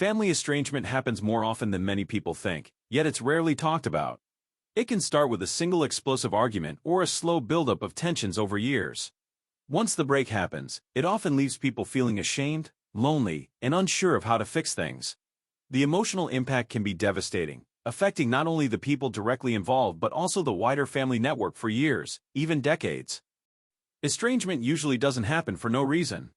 Family estrangement happens more often than many people think, yet it's rarely talked about. It can start with a single explosive argument or a slow buildup of tensions over years. Once the break happens, it often leaves people feeling ashamed, lonely, and unsure of how to fix things. The emotional impact can be devastating, affecting not only the people directly involved but also the wider family network for years, even decades. Estrangement usually doesn't happen for no reason.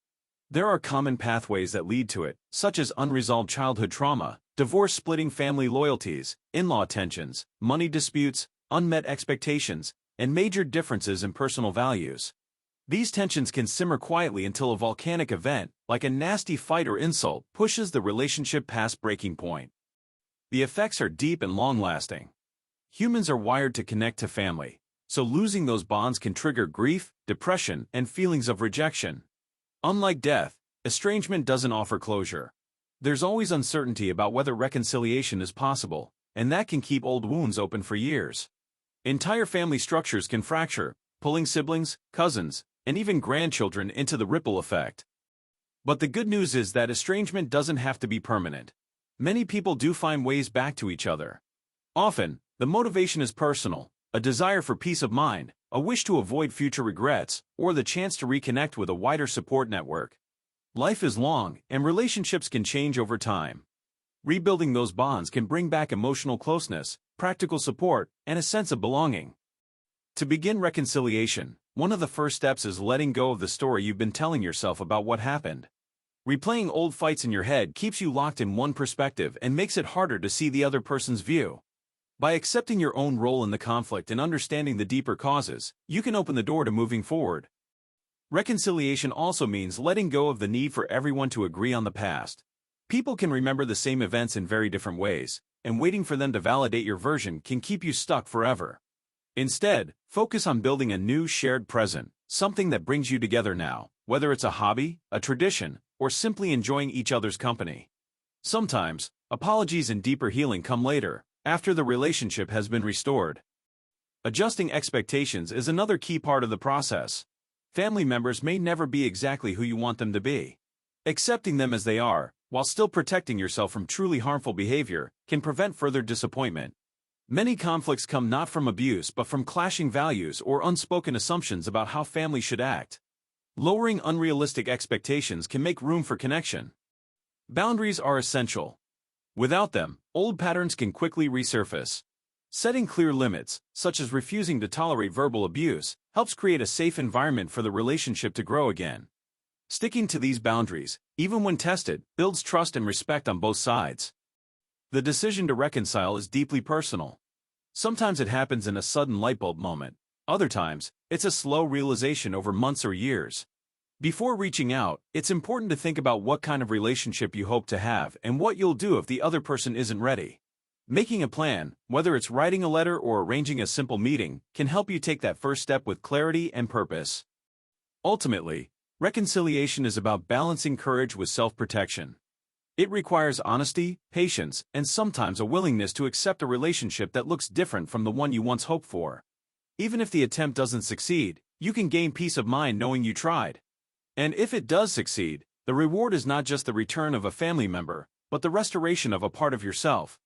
There are common pathways that lead to it, such as unresolved childhood trauma, divorce splitting family loyalties, in-law tensions, money disputes, unmet expectations, and major differences in personal values. These tensions can simmer quietly until a volcanic event, like a nasty fight or insult, pushes the relationship past breaking point. The effects are deep and long-lasting. Humans are wired to connect to family, so losing those bonds can trigger grief, depression, and feelings of rejection. Unlike death, estrangement doesn't offer closure. There's always uncertainty about whether reconciliation is possible, and that can keep old wounds open for years. Entire family structures can fracture, pulling siblings, cousins, and even grandchildren into the ripple effect. But the good news is that estrangement doesn't have to be permanent. Many people do find ways back to each other. Often, the motivation is personal, a desire for peace of mind, a wish to avoid future regrets, or the chance to reconnect with a wider support network. Life is long, and relationships can change over time. Rebuilding those bonds can bring back emotional closeness, practical support, and a sense of belonging. To begin reconciliation, one of the first steps is letting go of the story you've been telling yourself about what happened. Replaying old fights in your head keeps you locked in one perspective and makes it harder to see the other person's view. By accepting your own role in the conflict and understanding the deeper causes, you can open the door to moving forward. Reconciliation also means letting go of the need for everyone to agree on the past. People can remember the same events in very different ways, and waiting for them to validate your version can keep you stuck forever. Instead, focus on building a new shared present, something that brings you together now, whether it's a hobby, a tradition, or simply enjoying each other's company. Sometimes, apologies and deeper healing come later, after the relationship has been restored. Adjusting expectations is another key part of the process. Family members may never be exactly who you want them to be. Accepting them as they are, while still protecting yourself from truly harmful behavior, can prevent further disappointment. Many conflicts come not from abuse but from clashing values or unspoken assumptions about how families should act. Lowering unrealistic expectations can make room for connection. Boundaries are essential. Without them, old patterns can quickly resurface. Setting clear limits, such as refusing to tolerate verbal abuse, helps create a safe environment for the relationship to grow again. Sticking to these boundaries, even when tested, builds trust and respect on both sides. The decision to reconcile is deeply personal. Sometimes it happens in a sudden lightbulb moment. Other times, it's a slow realization over months or years. Before reaching out, it's important to think about what kind of relationship you hope to have and what you'll do if the other person isn't ready. Making a plan, whether it's writing a letter or arranging a simple meeting, can help you take that first step with clarity and purpose. Ultimately, reconciliation is about balancing courage with self-protection. It requires honesty, patience, and sometimes a willingness to accept a relationship that looks different from the one you once hoped for. Even if the attempt doesn't succeed, you can gain peace of mind knowing you tried. And if it does succeed, the reward is not just the return of a family member, but the restoration of a part of yourself.